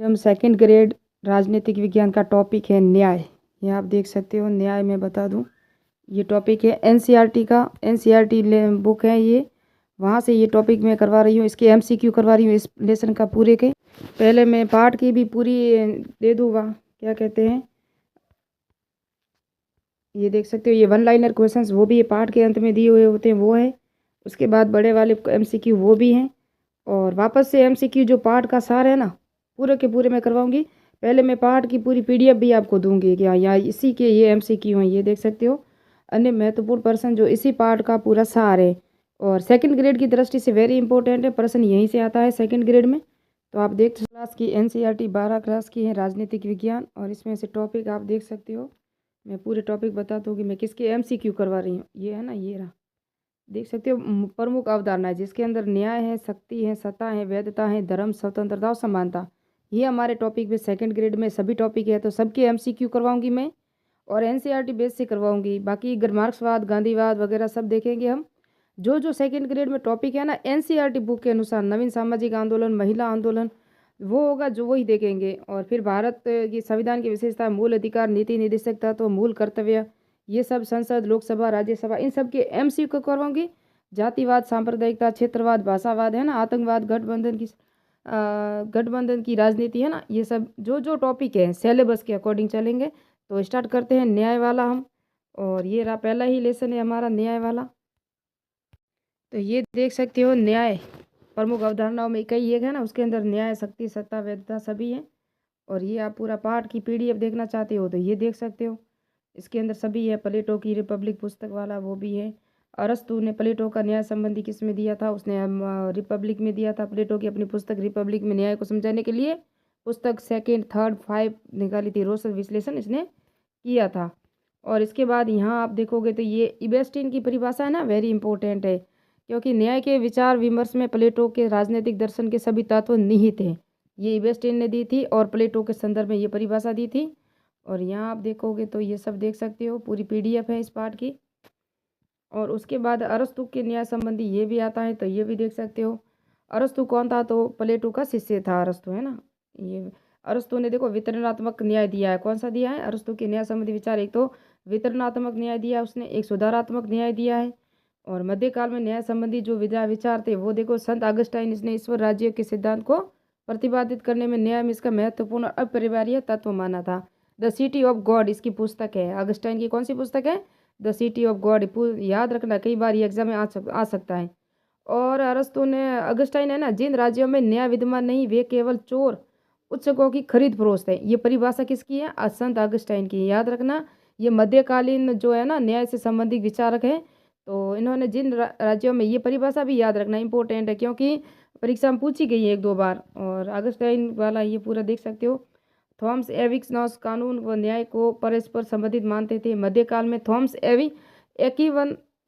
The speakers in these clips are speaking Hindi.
हम सेकंड ग्रेड राजनीतिक विज्ञान का टॉपिक है न्याय। ये आप देख सकते हो, न्याय मैं बता दूं, ये टॉपिक है एनसीईआरटी का। एनसीईआरटी बुक है ये, वहाँ से ये टॉपिक मैं करवा रही हूँ। इसके एमसीक्यू करवा रही हूँ इस लेसन का पूरे के। पहले मैं पार्ट की भी पूरी दे दूँगा, क्या कहते हैं, ये देख सकते हो, ये वन लाइनर क्वेश्चंस वो भी ये पार्ट के अंत में दिए हुए होते हैं, वो है। उसके बाद बड़े वाले एमसीक्यू वो भी हैं, और वापस से एमसीक्यू जो पार्ट का सार है ना, पूरे के पूरे मैं करवाऊंगी। पहले मैं पार्ट की पूरी पीडीएफ भी आपको दूंगी कि यहाँ इसी के ये एमसीक्यू हैं, ये देख सकते हो। अन्य महत्वपूर्ण प्रश्न जो इसी पार्ट का पूरा सार है, और सेकंड ग्रेड की दृष्टि से वेरी इंपॉर्टेंट है, प्रश्न यहीं से आता है सेकंड ग्रेड में। तो आप देख, क्लास की एनसीईआरटी 12 क्लास की है राजनीतिक विज्ञान, और इसमें से टॉपिक आप देख सकते हो। मैं पूरे टॉपिक बताता हूँ कि मैं किसके एमसीक्यू करवा रही हूँ। ये है ना, ये रहा, देख सकते हो। प्रमुख अवधारणा है जिसके अंदर न्याय है, शक्ति है, सत्ता है, वैधता है, धर्म, स्वतंत्रता और समानता। ये हमारे टॉपिक में सेकंड ग्रेड में सभी टॉपिक है, तो सबके एमसीक्यू करवाऊंगी मैं, और एनसीईआरटी बेस से करवाऊंगी। बाकी मार्क्सवाद, गांधीवाद वगैरह सब देखेंगे हम। जो जो सेकंड ग्रेड में टॉपिक है ना, एनसीईआरटी बुक के अनुसार, नवीन सामाजिक आंदोलन, महिला आंदोलन, वो होगा जो वही देखेंगे। और फिर भारत की संविधान की विशेषता, मूल अधिकार, नीति निर्देशक तत्व, मूल कर्तव्य, ये सब, संसद, लोकसभा, राज्यसभा, इन सब के एमसीक्यू करवाऊंगी। जातिवाद, सांप्रदायिकता, क्षेत्रवाद, भाषावाद है ना, आतंकवाद, गठबंधन की राजनीति है ना, ये सब जो जो टॉपिक है सिलेबस के अकॉर्डिंग चलेंगे। तो स्टार्ट करते हैं न्याय वाला हम, और ये रहा पहला ही लेसन है हमारा न्याय वाला। तो ये देख सकते हो, न्याय प्रमुख अवधारणाओं में कई एक है ना, उसके अंदर न्याय, शक्ति, सत्ता, वैधता सभी है। और ये आप पूरा पार्ट की पीडीएफ देखना चाहते हो तो ये देख सकते हो, इसके अंदर सभी है। प्लेटो की रिपब्लिक पुस्तक वाला वो भी है। अरस्तु ने प्लेटो का न्याय संबंधी किस में दिया था, उसने रिपब्लिक में दिया था। प्लेटो की अपनी पुस्तक रिपब्लिक में न्याय को समझाने के लिए पुस्तक सेकंड, थर्ड, 5 निकाली थी, रोचक विश्लेषण इसने किया था। और इसके बाद यहाँ आप देखोगे तो ये इबेस्टीन की परिभाषा है ना, वेरी इंपॉर्टेंट है, क्योंकि न्याय के विचार विमर्श में प्लेटो के राजनीतिक दर्शन के सभी तत्व निहित हैं। ये इबेस्टीन ने दी थी, और प्लेटो के संदर्भ में ये परिभाषा दी थी। और यहाँ आप देखोगे तो ये सब देख सकते हो, पूरी पीडीएफ है इस पार्ट की। और उसके बाद अरस्तु के न्याय संबंधी ये भी आता है, तो ये भी देख सकते हो। अरस्तु कौन था, तो प्लेटो का शिष्य था अरस्तु, है ना। ये अरस्तु ने देखो वितरणात्मक न्याय दिया है। कौन सा दिया है अरस्तु के न्याय संबंधी विचार, एक तो वितरणात्मक न्याय दिया उसने, एक सुधारात्मक न्याय दिया है। और मध्यकाल में न्याय संबंधी जो विचार थे वो देखो, संत अगस्टाइन इसने ईश्वर राज्य के सिद्धांत को प्रतिपादित करने में न्याय में इसका महत्वपूर्ण और अपरिहार्य तत्व माना था। द सिटी ऑफ गॉड इसकी पुस्तक है, अगस्टाइन की कौन सी पुस्तक है, द सिटी ऑफ गॉड। याद रखना, कई बार ये एग्जाम में आ सकता है। और अरस्तु ने, अगस्टाइन है ना, जिन राज्यों में न्याय विद्यमान नहीं वे केवल चोर उत्सकों की खरीद फरोख्त है। ये परिभाषा किसकी है, संत अगस्टाइन की, याद रखना। ये मध्यकालीन जो है ना न्याय से संबंधित विचारक है। तो इन्होंने जिन राज्यों में, ये परिभाषा भी याद रखना इंपॉर्टेंट है, क्योंकि परीक्षा में पूछी गई है एक दो बार। और अगस्टाइन वाला ये पूरा देख सकते हो। थॉमस एविक्सनॉस कानून व न्याय को परस्पर संबंधित मानते थे। मध्यकाल में थॉमस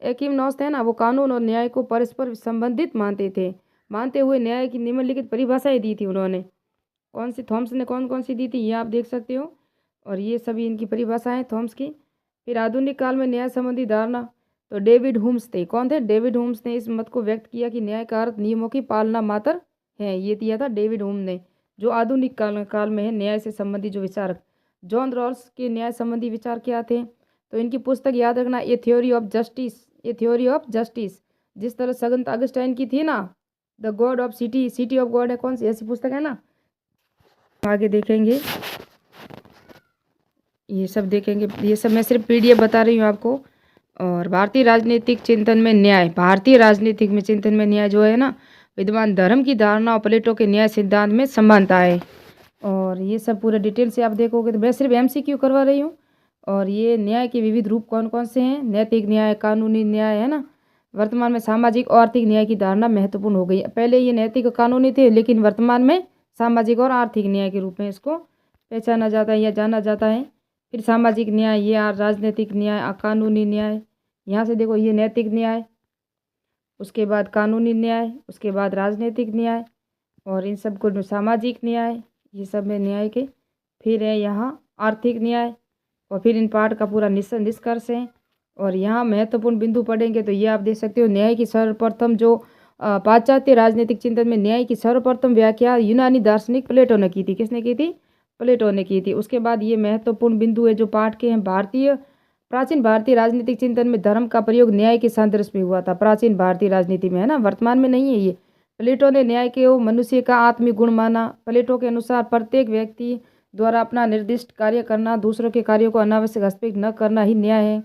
एकिवनॉस थे ना, वो कानून और न्याय को परस्पर संबंधित मानते हुए न्याय की निम्नलिखित परिभाषाएं दी थी उन्होंने। कौन सी, थॉमस ने कौन कौन सी दी थी ये आप देख सकते हो। और ये सभी इनकी परिभाषाएं थॉमस की। फिर आधुनिक काल में न्याय संबंधी धारणा, तो डेविड हुम्स थे। कौन थे, डेविड हुम्स ने इस मत को व्यक्त किया कि न्याय का अर्थ नियमों की पालना मात्र है। ये दिया था डेविड हुम ने, जो आधुनिक काल में है न्याय से संबंधित जो विचारक। जॉन रॉल्स के न्याय संबंधी विचार क्या थे, तो इनकी पुस्तक याद रखना, ए थ्योरी ऑफ जस्टिस। जिस तरह संत अगस्टाइन की थी ना, the God of city of God है, कौन सी ऐसी पुस्तक है ना। आगे देखेंगे, ये सब देखेंगे, ये सब मैं सिर्फ पीडीएफ बता रही हूँ आपको। और भारतीय राजनीतिक चिंतन में न्याय, भारतीय राजनीतिक में चिंतन में न्याय जो है ना, विद्वान धर्म की धारणा और प्लेटो के न्याय सिद्धांत में समानता है। और ये सब पूरे डिटेल से आप देखोगे, तो मैं सिर्फ एमसीक्यू करवा रही हूँ। और ये न्याय के विविध रूप कौन कौन से हैं, नैतिक न्याय, कानूनी न्याय, है ना। वर्तमान में सामाजिक और आर्थिक न्याय की धारणा महत्वपूर्ण हो गई। पहले ये नैतिक और कानूनी थे, लेकिन वर्तमान में सामाजिक और आर्थिक न्याय के रूप में इसको पहचाना जाता है या जाना जाता है। फिर सामाजिक न्याय, ये राजनीतिक न्याय, कानूनी न्याय, यहाँ से देखो ये नैतिक न्याय, उसके बाद कानूनी न्याय, उसके बाद राजनीतिक न्याय, और इन सब को सामाजिक न्याय, ये सब में न्याय के। फिर है यहाँ आर्थिक न्याय, और फिर इन पाठ का पूरा निष्कर्ष है। और यहाँ महत्वपूर्ण बिंदु पढ़ेंगे तो ये आप देख सकते हो, न्याय की सर्वप्रथम जो पाश्चात्य राजनीतिक चिंतन में न्याय की सर्वप्रथम व्याख्या यूनानी दार्शनिक प्लेटो ने की थी। किसने की थी? प्लेटो ने की थी। उसके बाद ये महत्वपूर्ण बिंदु है जो पाठ के हैं। प्राचीन भारतीय राजनीतिक चिंतन में धर्म का प्रयोग न्याय के सादृश्य में हुआ था। प्राचीन भारतीय राजनीति में, है ना, वर्तमान में नहीं है ये। प्लेटो ने न्याय को मनुष्य का आत्मिक गुण माना। प्लेटो के अनुसार प्रत्येक व्यक्ति द्वारा अपना निर्दिष्ट कार्य करना, दूसरों के कार्यों को अनावश्यक हस्तक्षेप न करना ही न्याय है।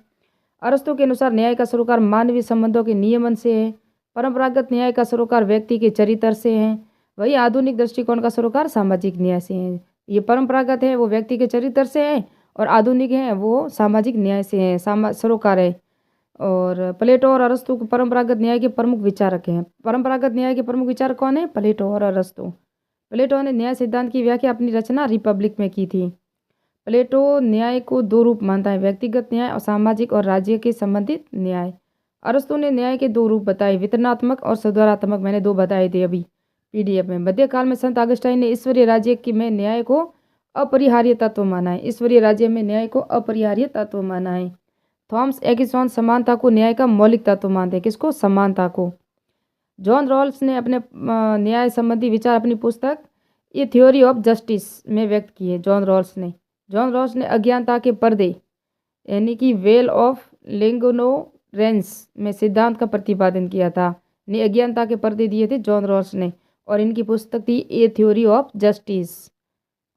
अरस्तु के अनुसार न्याय का सरोकार मानवीय संबंधों के नियमन से है। परंपरागत न्याय का सरोकार व्यक्ति के चरित्र से है। वही आधुनिक दृष्टिकोण का सरोकार सामाजिक न्याय से है। ये परंपरागत है वो व्यक्ति के चरित्र से है, और आधुनिक है वो सामाजिक न्याय से है, सरोकार है। और प्लेटो और अरस्तु परंपरागत न्याय के प्रमुख विचारक हैं। परंपरागत न्याय के प्रमुख विचारक कौन है? प्लेटो और अरस्तु। प्लेटो ने न्याय सिद्धांत की व्याख्या अपनी रचना रिपब्लिक में की थी। प्लेटो न्याय को दो रूप मानता है, व्यक्तिगत न्याय और सामाजिक और राज्य के संबंधित न्याय। अरस्तु ने न्याय के दो रूप बताए, वितरणात्मक और सुधारात्मक। मैंने दो बताए थे अभी पीडीएफ में। मध्यकाल में संत अगस्टाइन ने ईश्वरीय राज्य में न्याय को अपरिहार्य तत्व माना है। ईश्वरीय राज्य में न्याय को अपरिहार्य तत्व माना है। थॉमस एडिसन समानता को न्याय का मौलिक तत्व मानते हैं। किसको? समानता को। जॉन रॉल्स ने अपने न्याय संबंधी विचार अपनी पुस्तक ए थ्योरी ऑफ जस्टिस में व्यक्त किए। जॉन रॉल्स ने अज्ञानता के पर्दे यानी कि वेल ऑफ लेंगोनोरेंस में सिद्धांत का प्रतिपादन किया था। अज्ञानता के पर्दे दिए थे जॉन रॉल्स ने, और इनकी पुस्तक थी ए थ्योरी ऑफ जस्टिस।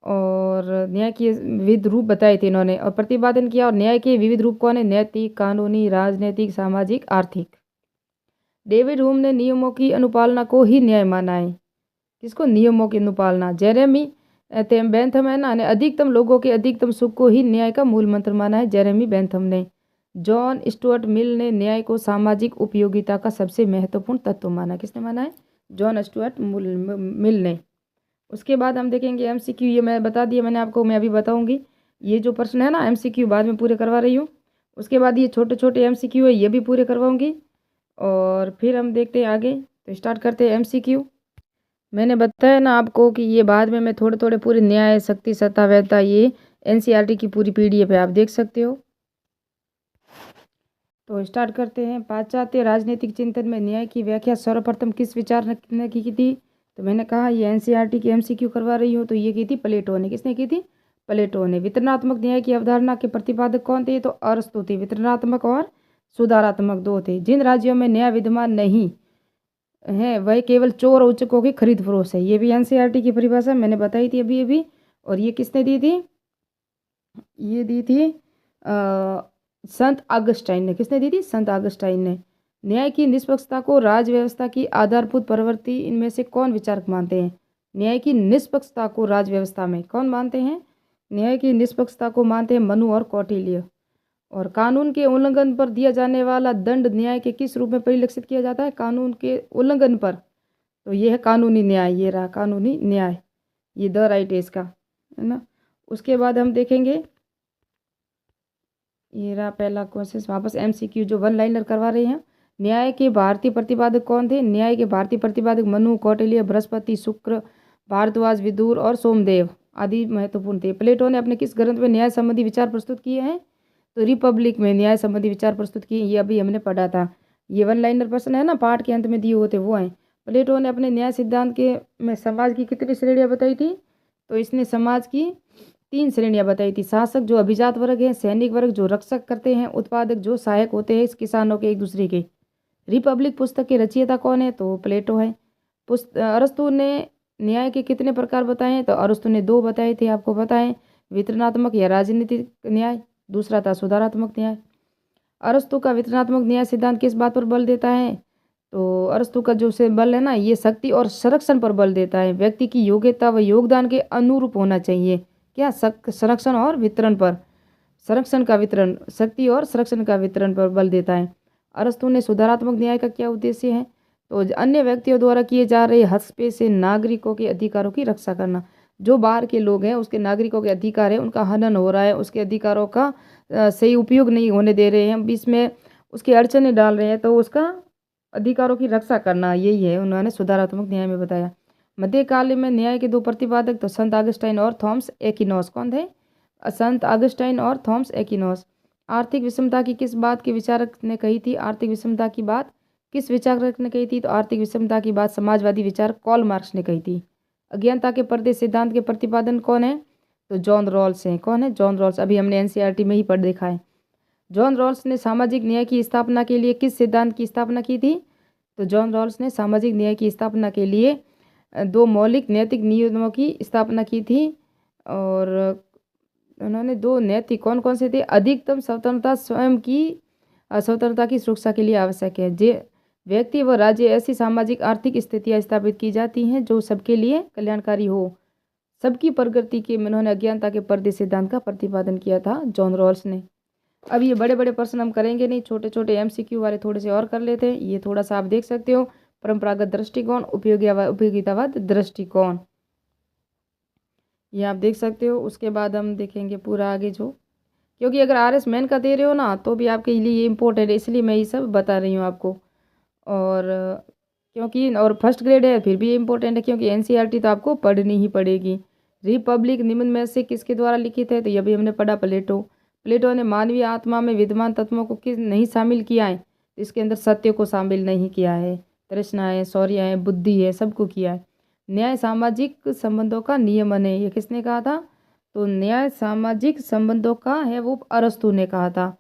और न्याय के विविध रूप बताए थे इन्होंने और प्रतिपादन किया। और न्याय के विविध रूप कौन है? नैतिक, कानूनी, राजनीतिक, सामाजिक, आर्थिक। डेविड ह्यूम ने नियमों की अनुपालना को ही न्याय माना है। किसको? नियमों की अनुपालना। जेरेमी बेंथम है ना, ने अधिकतम लोगों के अधिकतम सुख को ही न्याय का मूल मंत्र माना है। जेरेमी बेंथम ने। जॉन स्टुअर्ट मिल ने न्याय को सामाजिक उपयोगिता का सबसे महत्वपूर्ण तत्व माना। किसने माना है? जॉन स्टुअर्ट मिल ने। उसके बाद हम देखेंगे एमसीक्यू। ये मैं बता दिया मैंने आपको, मैं अभी बताऊंगी। ये जो प्रश्न है ना एमसीक्यू बाद में पूरे करवा रही हूँ। उसके बाद ये छोटे छोटे एमसीक्यू है, ये भी पूरे करवाऊंगी। और फिर हम देखते हैं आगे। तो स्टार्ट करते हैं एमसीक्यू। मैंने बताया ना आपको कि ये बाद में मैं थोड़े थोड़े पूरे न्याय, शक्ति, सत्ता, वैधता, ये एनसीईआरटी की पूरी पीडीएफ है, आप देख सकते हो। तो स्टार्ट करते हैं। पाश्चात्य राजनीतिक चिंतन में न्याय की व्याख्या सर्वप्रथम किस विचार ने की थी? तो मैंने कहा ये एनसीईआरटी की एमसीक्यू करवा रही हूँ, तो ये की थी प्लेटो ने। किसने की थी? प्लेटो ने। वितरणात्मक न्याय की अवधारणा के प्रतिपादक कौन थे? तो अरस्तु थे। वितरणात्मक और सुधारात्मक दो थे। जिन राज्यों में न्याय विद्यमान नहीं है वह केवल चोर और उच्चकों की खरीद फरोख्त है। ये भी एनसीईआरटी की परिभाषा मैंने बताई थी अभी अभी। और ये किसने दी थी? ये दी थी संत अगस्टाइन ने। किसने दी थी? संत अगस्टाइन ने। न्याय की निष्पक्षता को राज व्यवस्था की आधारभूत प्रवृत्ति इनमें से कौन विचारक मानते हैं? न्याय की निष्पक्षता को राज व्यवस्था में कौन मानते हैं? न्याय की निष्पक्षता को मानते हैं मनु और कौटिल्य। और कानून के उल्लंघन पर दिया जाने वाला दंड न्याय के किस रूप में परिलक्षित किया जाता है? कानून के उल्लंघन पर। तो ये है कानूनी न्याय। ये रहा कानूनी न्याय, ये द राइट है इसका, है ना। उसके बाद हम देखेंगे, ये रहा पहला क्वेश्चन वापस एमसीक्यू जो वन लाइनर करवा रहे हैं। न्याय के भारतीय प्रतिपादक कौन थे? न्याय के भारतीय प्रतिपादक मनु, कौटिल्य, बृहस्पति, शुक्र, भारद्वाज, विदुर और सोमदेव आदि महत्वपूर्ण थे। प्लेटो ने अपने किस ग्रंथ में न्याय संबंधी विचार प्रस्तुत किए हैं? तो रिपब्लिक में न्याय संबंधी विचार प्रस्तुत किए। ये अभी हमने पढ़ा था। ये वन लाइनर प्रश्न है ना, पाठ के अंत में दिए होते वो हैं। प्लेटो ने अपने न्याय सिद्धांत के में समाज की कितनी श्रेणियाँ बताई थी? तो इसने समाज की 3 श्रेणियाँ बताई थी। शासक जो अभिजात वर्ग है, सैनिक वर्ग जो रक्षक करते हैं, उत्पादक जो सहायक होते हैं किसानों के एक दूसरे के। रिपब्लिक पुस्तक के रचयिता कौन है? तो प्लेटो है। अरस्तु ने न्याय के कितने प्रकार बताए हैं? तो अरस्तु ने 2 बताए थे, आपको पता है। वितरणात्मक या राजनीतिक न्याय, दूसरा था सुधारात्मक न्याय। अरस्तु का वितरणात्मक न्याय सिद्धांत किस बात पर बल देता है? तो अरस्तु का जो से बल है ना, ये शक्ति और संरक्षण पर बल देता है। व्यक्ति की योग्यता व योगदान के अनुरूप होना चाहिए। क्या? संरक्षण और वितरण पर, संरक्षण का वितरण, शक्ति और संरक्षण का वितरण पर बल देता है। अरस्तु ने सुधारात्मक न्याय का क्या उद्देश्य है? तो अन्य व्यक्तियों द्वारा किए जा रहे हस्तक्षेप से नागरिकों के अधिकारों की रक्षा करना। जो बाहर के लोग हैं उसके नागरिकों के अधिकार है, उनका हनन हो रहा है, उसके अधिकारों का सही उपयोग नहीं होने दे रहे हैं, बीच में उसकी अड़चने डाल रहे हैं, तो उसका अधिकारों की रक्षा करना, यही है उन्होंने सुधारात्मक न्याय में बताया। मध्यकाल में न्याय के 2 प्रतिपादक तो संत अगस्टाइन और थॉमस एक्विनोस। कौन थे? संत अगस्टाइन और थॉमस एक्विनोस। आर्थिक विषमता की किस बात के विचारक ने कही थी? आर्थिक विषमता की बात किस विचारक ने कही थी? तो आर्थिक विषमता की बात समाजवादी विचार कार्ल मार्क्स ने कही थी। अज्ञानता के पर्दे सिद्धांत के प्रतिपादन कौन है? तो जॉन रॉल्स हैं। कौन है? John Rawls. अभी हमने एनसीईआरटी में ही पढ़ देखा है। जॉन रॉल्स ने सामाजिक न्याय की स्थापना के लिए किस सिद्धांत की स्थापना की थी? तो जॉन रॉल्स ने सामाजिक न्याय की स्थापना के लिए 2 मौलिक नैतिक नियमों की स्थापना की थी। और उन्होंने 2 नैतिक कौन कौन से थे? अधिकतम स्वतंत्रता स्वयं की स्वतंत्रता की सुरक्षा के लिए आवश्यक है। जे व्यक्ति व राज्य ऐसी सामाजिक आर्थिक स्थितियाँ स्थापित की जाती हैं जो सबके लिए कल्याणकारी हो। सबकी प्रगति के उन्होंने अज्ञानता के पर्दे सिद्धांत का प्रतिपादन किया था जॉन रॉल्स ने। अब ये बड़े बड़े प्रश्न हम करेंगे नहीं, छोटे छोटे एमसीक्यू वाले थोड़े से और कर लेते हैं। ये थोड़ा सा आप देख सकते हो, परंपरागत दृष्टिकोण, उपयोगितावाद दृष्टिकोण, ये आप देख सकते हो। उसके बाद हम देखेंगे पूरा आगे जो, क्योंकि अगर आर एस मैन का दे रहे हो ना तो भी आपके लिए ये इम्पोर्टेंट है, इसलिए मैं ये सब बता रही हूँ आपको। और क्योंकि और फर्स्ट ग्रेड है फिर भी ये इम्पोर्टेंट है, क्योंकि एनसीईआरटी तो आपको पढ़नी ही पड़ेगी। रिपब्लिक निम्न में से किसके द्वारा लिखित है? तो ये भी हमने पढ़ा, प्लेटो। प्लेटो ने मानवीय आत्मा में विद्यमान तत्वों को किस नहीं शामिल किया है? इसके अंदर सत्य को शामिल नहीं किया है, तृष्णा है, शौर्य है, बुद्धि है, सबको किया है। न्याय सामाजिक संबंधों का नियमन है, ये किसने कहा था? तो न्याय सामाजिक संबंधों का है, वो अरस्तु ने कहा था,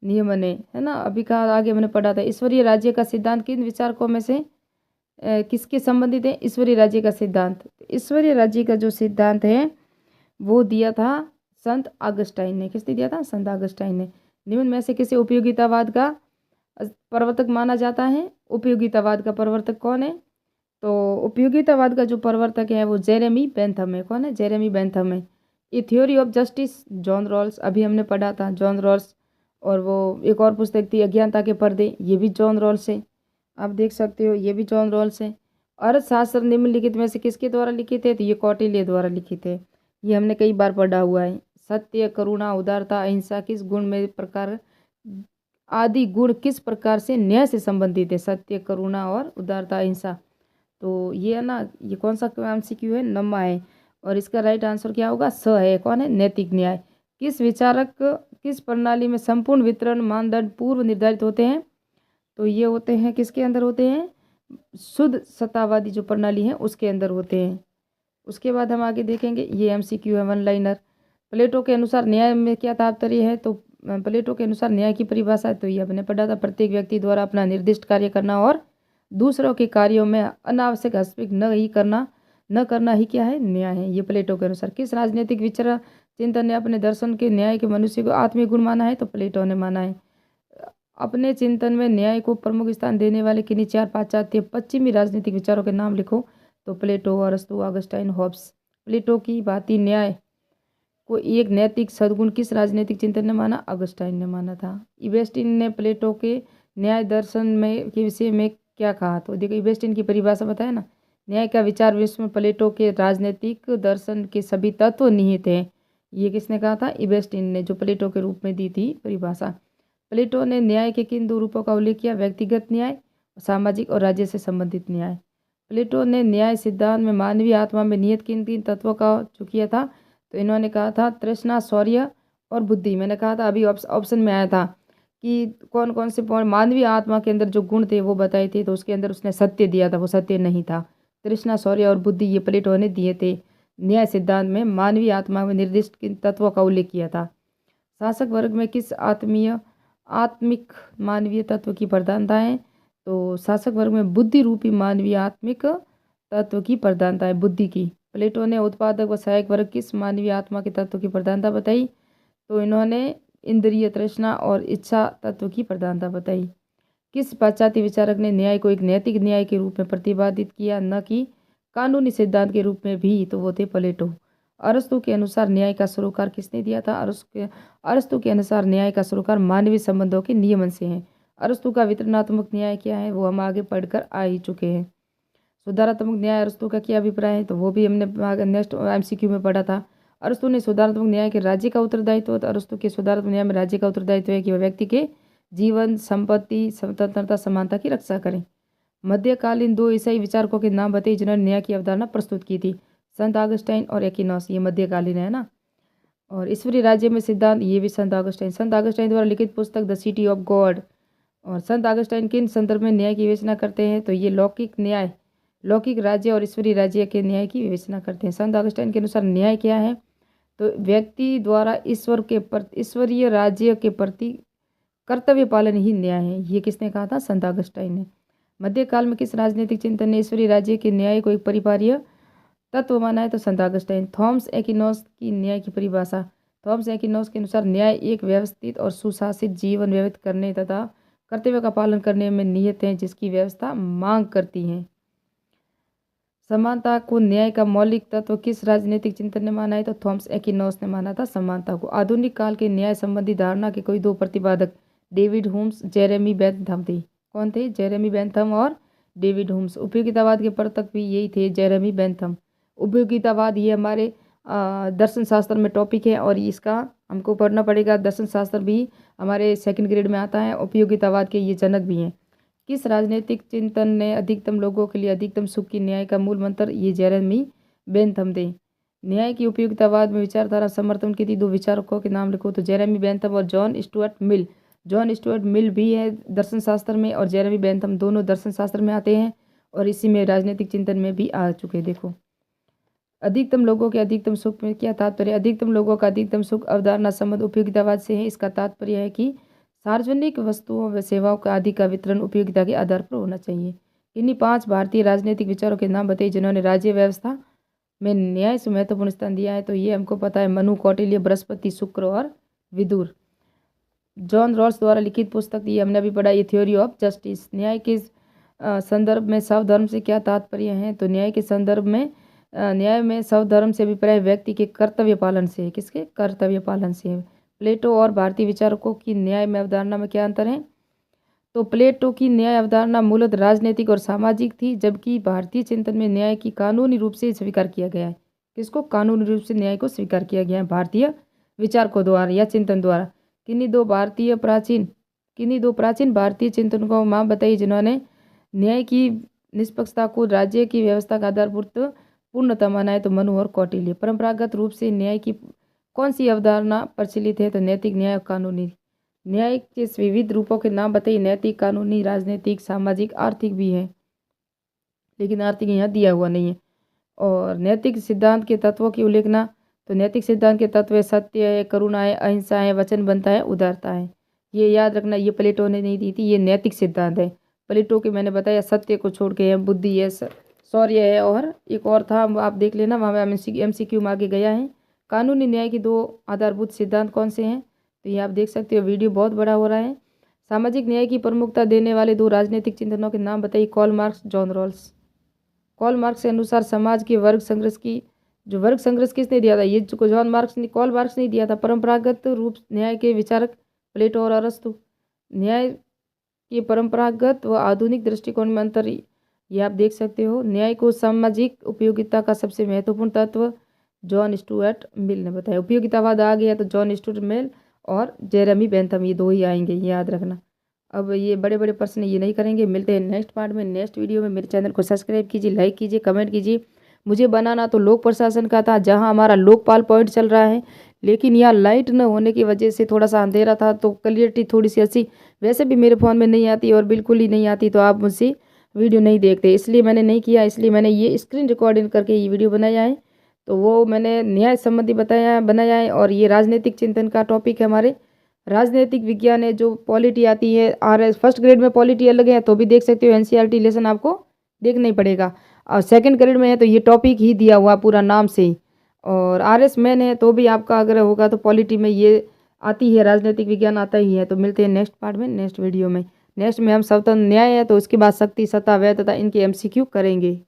नियमन है ना। अभी कहा आगे हमने पढ़ा था। ईश्वरीय राज्य का सिद्धांत किन विचारकों में से किसके संबंधित है? ईश्वरीय राज्य का सिद्धांत, ईश्वरीय राज्य का जो सिद्धांत है वो दिया था संत ऑगस्टाइन ने। किसने दिया था? संत ऑगस्टाइन ने। निम्न में से किसे उपयोगितावाद का प्रवर्तक माना जाता है? उपयोगितावाद का प्रवर्तक कौन है? तो उपयोगितावाद का जो प्रवर्तक है वो जेरेमी बेंथम है। कौन है? जेरेमी बेंथम है। A theory of justice, John Rawls, अभी हमने पढ़ा था जॉन रॉल्स। और वो एक और पुस्तक थी अज्ञानता के पर्दे, ये भी जॉन रॉल्स है, आप देख सकते हो, ये भी जॉन रॉल्स है। अर्थशास्त्र निम्नलिखित में से किसके द्वारा लिखित है? तो ये कौटिल्य द्वारा लिखित है, ये हमने कई बार पढ़ा हुआ है। सत्य, करुणा, उदारता, अहिंसा किस गुण में प्रकार आदि गुण किस प्रकार से न्याय से संबंधित है? सत्य, करुणा और उदारता, अहिंसा। तो ये है ना, ये कौन सा एमसीक्यू है? नम्मा है। और इसका राइट आंसर क्या होगा? स है। कौन है? नैतिक न्याय। किस विचारक किस प्रणाली में संपूर्ण वितरण मानदंड पूर्व निर्धारित होते हैं? तो ये होते हैं, किसके अंदर होते हैं? शुद्ध सत्तावादी जो प्रणाली है उसके अंदर होते हैं। उसके बाद हम आगे देखेंगे, ये एमसीक्यू है, वन लाइनर। प्लेटो के अनुसार न्याय में क्या तात्पर्य है? तो प्लेटो के अनुसार न्याय की परिभाषा, तो ये हमने पढ़ा था, प्रत्येक व्यक्ति द्वारा अपना निर्दिष्ट कार्य करना और दूसरों के कार्यों में अनावश्यक हस्तक्षेप न करना ही क्या है? न्याय है, ये प्लेटो के अनुसार। किस राजनीतिक विचार चिंतन ने अपने दर्शन के न्याय के मनुष्य को आत्मिक गुण माना है? तो प्लेटो ने माना है। अपने चिंतन में न्याय को प्रमुख स्थान देने वाले किन्हीं 4 पाश्चात्य पश्चिमी राजनीतिक विचारों के नाम लिखो। तो प्लेटो, अरस्तु, ऑगस्टाइन, हॉब्स। प्लेटो की भांति न्याय को एक नैतिक सद्गुण किस राजनीतिक चिंतन ने माना? ऑगस्टाइन ने माना था। इबेस्टिन ने प्लेटो के न्याय दर्शन में के विषय में क्या कहा? तो देखो, इबेस्टिन की परिभाषा बताया ना, न्याय का विचार विश्व में प्लेटो के राजनीतिक दर्शन के सभी तत्व निहित हैं। ये किसने कहा था? इबेस्टिन ने, जो प्लेटो के रूप में दी थी परिभाषा। प्लेटो ने न्याय के किन 2 रूपों का उल्लेख किया? व्यक्तिगत न्याय, सामाजिक और राज्य से संबंधित न्याय। प्लेटो ने न्याय सिद्धांत में मानवीय आत्मा में निहित किन किन तत्वों का जो किया था? तो इन्होंने कहा था तृष्णा, शौर्य और बुद्धि। मैंने कहा था अभी ऑप्शन में आया था कि कौन कौन से मानवीय आत्मा के अंदर जो गुण थे वो बताए थे, तो उसके अंदर उसने सत्य दिया था, वो सत्य नहीं था। तृष्णा, शौर्य और बुद्धि ये प्लेटो ने दिए थे। न्याय सिद्धांत में मानवीय आत्मा में निर्दिष्ट किन तत्वों का उल्लेख किया था? शासक वर्ग में किस आत्मिक मानवीय तत्व की प्रधानता है? तो शासक वर्ग में बुद्धि रूपी मानवीय आत्मिक तत्व की प्रधानता है, बुद्धि की। प्लेटो ने उत्पादक व सहायक वर्ग किस मानवीय आत्मा के तत्व की प्रधानता बताई? तो इन्होंने इंद्रिय, तृष्णा और इच्छा तत्व की प्रधानता बताई। किस पाश्चात्य विचारक ने न्याय को एक नैतिक न्याय के रूप में प्रतिपादित किया, न कि कानूनी सिद्धांत के रूप में भी? तो वो थे प्लेटो। अरस्तु के अनुसार न्याय का सरोकार किसने दिया था? अरस्तु के अनुसार न्याय का सरोकार मानवीय संबंधों के नियमन से है। अरस्तु का वितरणात्मक न्याय क्या है? वो हम आगे पढ़कर आ ही चुके हैं। सुधारात्मक न्याय अरस्तु का क्या अभिप्राय है? तो वो भी हमने नेक्स्ट एमसीक्यू में पढ़ा था। अरस्तु ने सुधारात्मक न्याय के राज्य का उत्तरदायित्व, तो अरस्तु के सुधारात्मक न्याय में राज्य का उत्तरदायित्व है कि वह व्यक्ति के जीवन, संपत्ति, स्वतंत्रता, समानता की रक्षा करें। मध्यकालीन 2 ईसाई विचारकों के नाम बताइए जिन्होंने न्याय की अवधारणा प्रस्तुत की थी। संत ऑगस्टाइन और एक्विनोस, ये मध्यकालीन है ना। और ईश्वरीय राज्य में सिद्धांत, ये भी संत ऑगस्टाइन। संत ऑगस्टाइन द्वारा लिखित पुस्तक द सिटी ऑफ गॉड और संत ऑगस्टाइन किन संदर्भ में न्याय की विवेचना करते हैं? तो ये लौकिक न्याय, लौकिक राज्य और ईश्वरीय राज्य के न्याय की विवेचना करते हैं। संत ऑगस्टाइन के अनुसार न्याय क्या है? तो व्यक्ति द्वारा ईश्वरीय राज्य के प्रति कर्तव्य पालन ही न्याय है। ये किसने कहा था? संत ऑगस्टाइन ने। मध्यकाल में किस राजनीतिक चिंतन ने ईश्वरीय राज्य के न्याय को एक परिवारीय तत्व माना है? तो संत ऑगस्टाइन। थॉमस एक्विनोस की न्याय की परिभाषा। थॉमस एक्विनोस के अनुसार न्याय एक व्यवस्थित और सुशासित जीवन व्यतीत करने तथा कर्तव्य का पालन करने में नियत है, जिसकी व्यवस्था मांग करती है। समानता को न्याय का मौलिक तत्व किस राजनीतिक चिंतन ने माना है? तो थॉमस एक्विनोस ने माना था समानता को। आधुनिक काल के न्याय संबंधी धारणा के कोई दो प्रतिपादक डेविड ह्यूम्स, जेरेमी बेंथम थे। कौन थे? जेरेमी बेंथम और डेविड ह्यूम्स। उपयोगितावाद के प्रवर्तक भी यही थे, जेरेमी बेंथम। उपयोगितावाद ये हमारे दर्शन शास्त्र में टॉपिक है और इसका हमको पढ़ना पड़ेगा। दर्शन शास्त्र भी हमारे सेकंड ग्रेड में आता है। उपयोगितावाद के ये जनक भी हैं। किस राजनीतिक चिंतन ने अधिकतम लोगों के लिए अधिकतम सुख की न्याय का मूल मंत्र? ये जेरेमी बेंथम थे। न्याय की उपयोगितावाद में विचारधारा समर्थन की थी दो विचारकों के नाम लिखो। तो जेरेमी बेंथम और John Stuart Mill. John Stuart Mill भी है दर्शन शास्त्र में और जेरेमी बेंथम दोनों दर्शन शास्त्र में आते हैं और इसी में राजनीतिक चिंतन में भी आ चुके। देखो, अधिकतम लोगों के अधिकतम सुख में क्या तात्पर्य? अधिकतम लोगों का अधिकतम सुख अवधारणा संबंध उपयोगितावाद से है। इसका तात्पर्य है कि सार्वजनिक वस्तुओं व सेवाओं का आदि का वितरण उपयोगिता के आधार पर होना चाहिए। इन्हीं 5 भारतीय राजनीतिक विचारों के नाम बताइए जिन्होंने राज्य व्यवस्था में न्याय से महत्वपूर्ण स्थान दिया है। तो ये हमको पता है, मनु, कौटिल्य, बृहस्पति, शुक्र और विदुर। जॉन रॉल्स द्वारा लिखित पुस्तक ये हमने अभी पढ़ा, ये थ्योरी ऑफ जस्टिस। न्याय के संदर्भ में स्वधर्म से क्या तात्पर्य है? तो न्याय के संदर्भ में न्याय में स्वधर्म से अभिप्राय व्यक्ति के कर्तव्य पालन से है। किसके? कर्तव्य पालन से है। प्लेटो और भारतीय विचारकों की न्याय में अवधारणा में क्या अंतर है? तो प्लेटो की न्याय अवधारणा मूलतः राजनीतिक और सामाजिक थी, जबकि भारतीय चिंतन में न्याय की कानूनी रूप से स्वीकार किया गया है। किसको? कानूनी रूप से न्याय को स्वीकार किया गया है भारतीय विचारकों द्वारा या चिंतन द्वारा। किन्हीं दो प्राचीन भारतीय चिंतनों को नाम बताइए जिन्होंने न्याय की निष्पक्षता को राज्य की व्यवस्था का आधारभूत पूर्णतः माना है। तो मनु और कौटिल्य। परंपरागत रूप से न्याय की कौन सी अवधारणा प्रचलित है? तो नैतिक न्याय और कानूनी न्याय के विविध रूपों के नाम बताइए। नैतिक, कानूनी, राजनीतिक, सामाजिक, आर्थिक भी है, लेकिन आर्थिक यहाँ दिया हुआ नहीं है। और नैतिक सिद्धांत के तत्वों की उल्लेखना। तो नैतिक सिद्धांत के तत्व सत्य है, करुणा है, अहिंसा है, वचनबद्धता है, उदारता है। ये याद रखना, ये प्लेटो ने नहीं दी थी, ये नैतिक सिद्धांत है। प्लेटो के मैंने बताया सत्य को छोड़ के है, बुद्धि है, शौर्य है और एक और था, आप देख लेना, वहाँ MCQ में आगे गया है। कानूनी न्याय के 2 आधारभूत सिद्धांत कौन से हैं? तो ये आप देख सकते हो, वीडियो बहुत बड़ा हो रहा है। सामाजिक न्याय की प्रमुखता देने वाले 2 राजनीतिक चिंतनों के नाम बताइए। Karl Marx, John Rawls. Karl Marx के अनुसार समाज के वर्ग संघर्ष किसने दिया था? ये जॉन मार्क्स ने, कार्ल मार्क्स ने दिया था। परंपरागत रूप न्याय के विचारक प्लेटो और अरस्तु। न्याय के परंपरागत व आधुनिक दृष्टिकोण में अंतर ये आप देख सकते हो। न्याय को सामाजिक उपयोगिता का सबसे महत्वपूर्ण तत्व जॉन स्टुअर्ट मिल ने बताया। उपयोगितावाद आ गया तो जॉन स्टुअर्ट मिल और जेरेमी बेंथम, ये 2 ही आएंगे, ये याद रखना। अब ये बड़े बड़े प्रश्न ये नहीं करेंगे। मिलते हैं नेक्स्ट पार्ट में, नेक्स्ट वीडियो में। मेरे चैनल को सब्सक्राइब कीजिए, लाइक कीजिए, कमेंट कीजिए। मुझे बनाना तो लोक प्रशासन का था, जहां हमारा लोकपाल पॉइंट चल रहा है, लेकिन यहाँ लाइट न होने की वजह से थोड़ा सा अंधेरा था, तो क्लियरिटी थोड़ी सी अच्छी वैसे भी मेरे फ़ोन में नहीं आती और बिल्कुल ही नहीं आती, तो आप मुझसे वीडियो नहीं देखते, इसलिए मैंने नहीं किया। इसलिए मैंने ये स्क्रीन रिकॉर्डिंग करके ये वीडियो बनाया है। तो वो मैंने न्याय संबंधी बनाया है और ये राजनीतिक चिंतन का टॉपिक है। हमारे राजनीतिक विज्ञान है, जो पॉलिटी आती है, RS फर्स्ट ग्रेड में पॉलिटी अलग है, तो भी देख सकते हो। NCERT लेसन आपको देखना ही पड़ेगा। और सेकंड ग्रेड में है तो ये टॉपिक ही दिया हुआ पूरा नाम से ही। और RS मेन है तो भी आपका अगर होगा तो पॉलिटी में ये आती है, राजनीतिक विज्ञान आता ही है। तो मिलते हैं नेक्स्ट पार्ट में, नेक्स्ट वीडियो में। नेक्स्ट में हम स्वतंत्र न्याय है तो उसके बाद शक्ति, सत्ता, व्यय तथा इनके MCQ करेंगे।